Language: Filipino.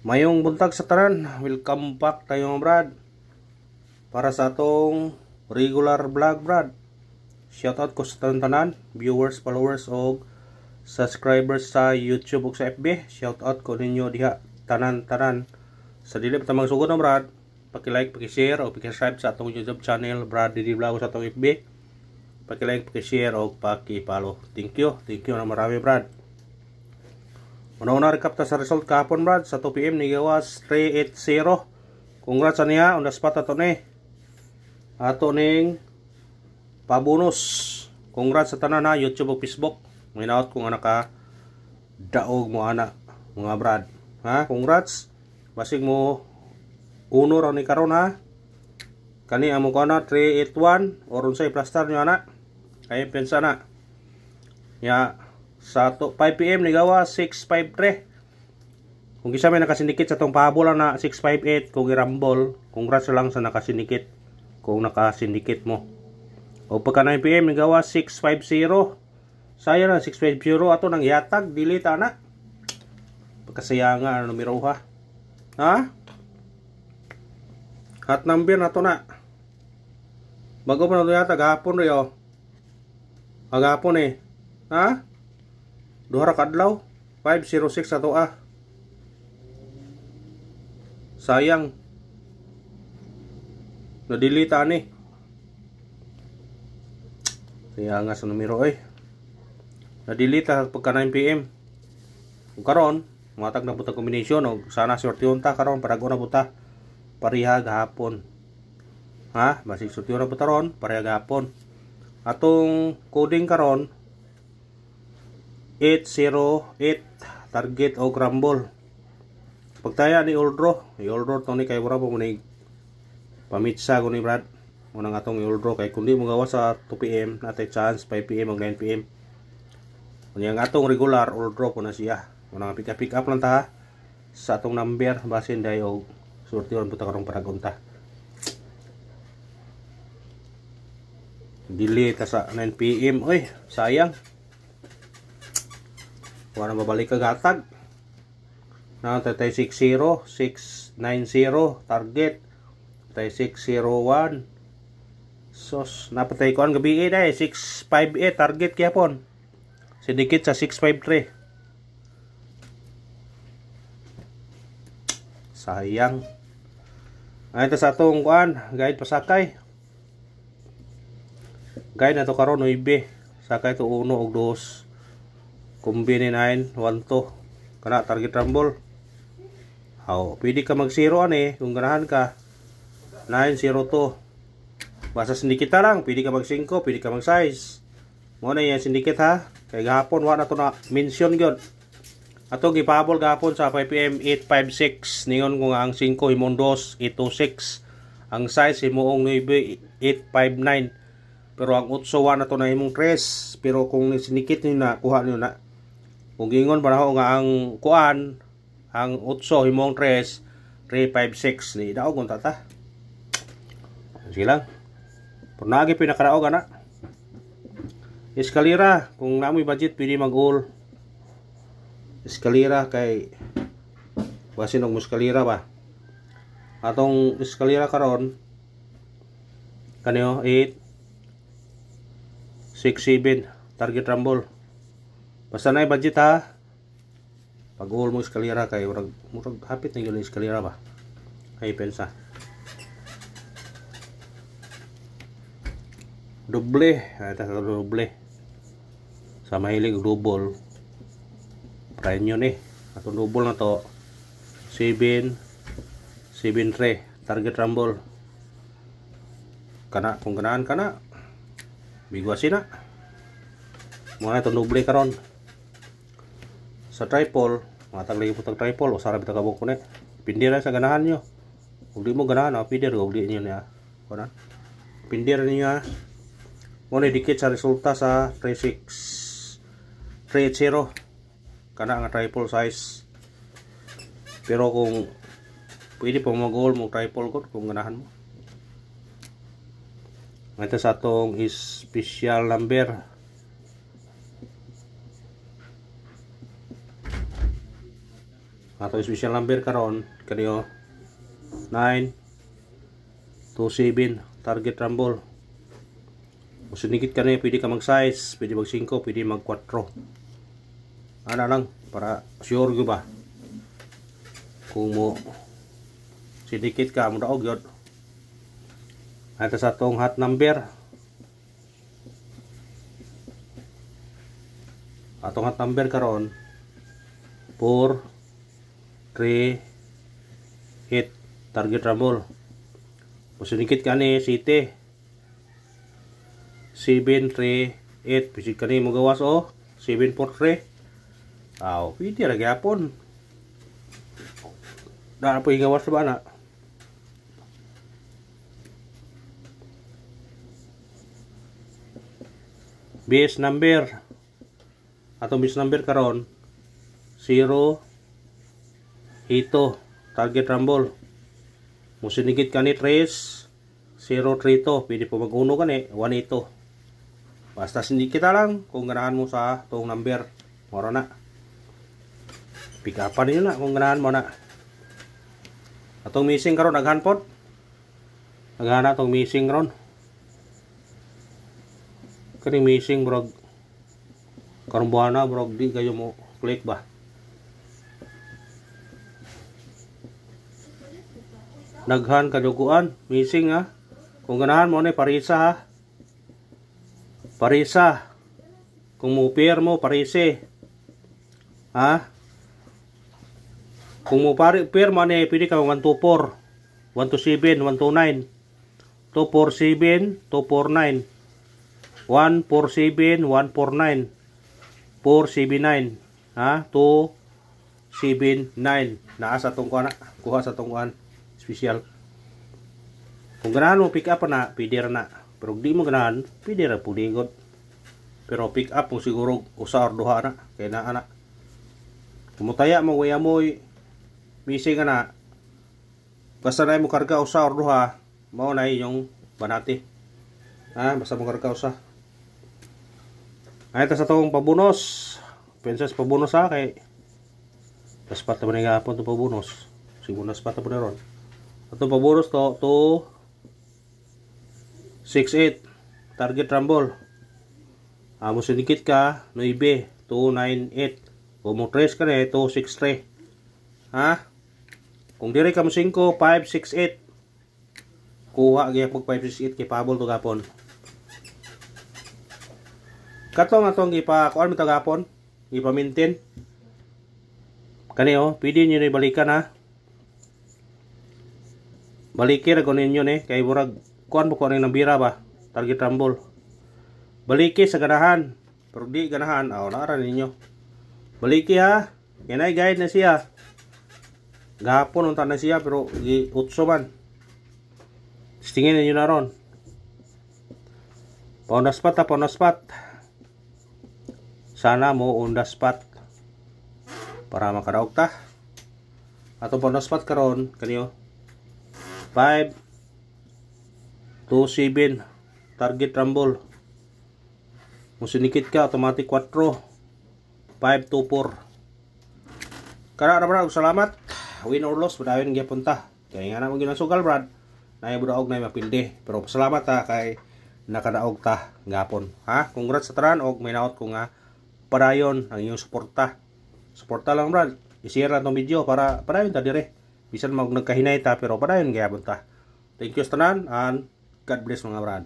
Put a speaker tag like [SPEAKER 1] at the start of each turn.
[SPEAKER 1] Mayong buntag sa tanan, welcome back tayo mga brad. Para sa atong regular vlog brad. Shoutout ko sa tanan, viewers, followers o subscribers sa YouTube o sa FB. Shoutout ko ninyo diha tanan-tanan. Sa dili pa tamang sugod na brad, paki-like, paki-share o paki-subscribe sa atong YouTube channel Brad Didi Vlog sa atong FB. Paki-like, paki-share o paki-follow. Thank you na marami brad. Una-una recap ta sa result kahapon brad sa 2 PM ni gawas 380. Congrats sa niya on the spot ato ni. Ato ning pabonus. Congrats sa tanan na YouTube o Facebook. May naot kung anak ka daog mo anak mga brad. Ha, congrats. Basig mo uno ra ni karon ha. Kani amo ko na 381 or unsay plaster nyo anak. Kay pensa na. Ya sa 5 PM ni gawa 653. Kung kisa may nakasindikit sa tong pahabol na 658 kung irambol, congrats lang sa nakasindikit kung nakasindikit mo. O pagka 9 PM ni gawa 650. Sayang na 650 ato nang yatag delete ana. Pagkasayanga ang numero ha. Ha? Hot number na to na. Bago pa na ito yatag hapon rin Agapon eh. Ha? Duha ka adlaw 506 ato sayang na-delete ani kaya nga sa numero na-delete pagka 9 PM kung karon matag na puta combination o sana sortiyon ta karon parago na puta pareha gahapon ha basig sortiyon na puta ron pareha gahapon atong coding karon 808 target o crumble. Pagtaya ni Oldro, i-Oldro to ni kay wala po mo ni pamitsa ko ni Brad. Muna nga tong i-Oldro kay kundi mo gawa sa 2 PM natay chance 5 PM o 9 PM. Kunya nga atong regular Oldro po na siya. Muna nga pick up lang ta sa atong number basin day og sortiyon puta karong paragunta. Delete sa 9 PM. Oy, sayang. Wala mabalik kagatag. Na tay 60, 690 target. Tay 601. Sos napatay ko ang gabi day 658 target gyapon. Sidikit sa 653. Sayang. Ay ta sa atong kuan, guide pasakay. Guide na to karon 9. Sakay to 1 og 2. Combine 9, 1, 2. Kana target rumble. Pwede ka mag-0 ani kung ganahan ka. 9, 0, 2. Basta sindikita lang. Pwede ka mag-5, pwede ka mag-6. Muna yan sindikit ha. Kaya gahapon, wala na to na mention yun. Ato gipahabol gahapon sa 5 PM 856. Ningon ko nga ang 5 himong 2, 826. Ang size himong 9, 859. Pero ang 8 na to na himong 3. Pero kung sindikit nyo na, kuha nyo na. Kung gingon pa na nga ang kuan, ang 8 himong 3, 356 ni daog kung tata. Sige lang. Purnagi pinakaraog na. Eskalera, kung namoy budget pwede mag-all. Eskalera kay basin og eskalera ba. Atong eskalera karon kanyo 8 6 7 target rumble. Basta na budget ha. Pag-all mo eskalera kay murag hapit na yun eskalera ba. Kay pensa. Doble, ata sa doble. Sa mahilig double. Prayon yun Atong double na to 7 7-3 target rumble. Kana kung ganaan kana. Bigwasin na. Muna itong doble karon. Sa triple, matag lagi po tag triple o sarap ita kabok ko ni. Pindir sa ganahan nyo. Kung di mo ganahan, pindir kung di nyo niya. Kunan. Pindir niyo ha. Muna dikit sa resulta sa 36 380. Kana nga triple size. Pero kung pwede po mag-all mo triple ko kung ganahan mo. Ito sa atong special number. Ato special number karon kaniyo 927 target rumble. Kung sinikit ka na, pwede ka mag size, pwede mag 5, pwede mag 4. Ana lang para sure ko ba kung mo sinikit ka mo daog yun. Ito sa tong hot number. Atong hot number karon 4 3 8 target rumble. Kung sinikit ka ni City 7 3 8 pisit ka ni mo gawas o 7 4 3. Pwede ra gyapon. Daan po gawas ba na? Base number. Atong base number karon 0 ito target rumble. Mo sinigit ka ni 3 0 3 to, pwede po mag-uno ka ni 1 ito. Basta sindikit lang kung ganahan mo sa tong number. Moro na. Pick up niyo na kung ganahan mo na. Atong missing karon daghan pod. Daghan atong missing karon. Kani missing bro. Karong buwana bro, di kayo mo click ba? Daghan kaduguan, missing ha. Kung ganahan mo ni parisa ha. Parisa. Kung mo pair mo parise. Ha? Kung mo pair mo ni pili ka 124, 127, 129, 247, 249. 147 149 479 ha 279 naa sa tong kuha sa tong special. Kung ganahan mo pick up na pwede ra na, pero di mo ganahan pwede ra puligot, pero pick up mo siguro usa or duha na kay naa na. Kumutaya mo waya mo missing ka na, basta na mo karga usa or duha mao na yung banati ha, basta mo karga usa. Ay, ito sa itong pabunos. Princess pabunos ha, kay naspat naman nga po itong pabunos. Siguro naspat na po na ron. Itong pabunos to 268 target rumble. Mo sinikit ka 9 298. Kung mo 3 ka na 263 ha. Kung dire ka mo 5 568 kuha gyud pag 568 kay pabol to gapon. Katong atong kuan mo tagapon, ipa-maintain. Kani pwede niyo ni balikan ha. Baliki ra kunin niyo ni kay murag kuan mo ko ning nambira ba, target rumble. Baliki sa ganahan, pero di ganahan, naara ninyo. Baliki ha. Kinay guide na siya. Gahapon unta na siya pero gi utso man. Tingin niyo na ron. Paunaspat. Sana mo on the spot para makadaog ta. Ato po on the spot karon kaniyo 5 2 7 target rumble. Mo sinikit ka automatic 4 5 2 4. Kara na brad, salamat. Win or loss padayon gyapon ta. Kay nga na mo ginasugal brad. Nay budaog nay mapilde. Pero salamat ta kay nakadaog ta gapon. Ha? Congrats sa tanan og may naot ko nga padayon ang inyong suporta. Suporta lang brad. I-share lang tong video para padayon ta dire. Bisan mag nagkahinay ta pero padayon gyapon ta. Thank you sa tanan and God bless mga brad.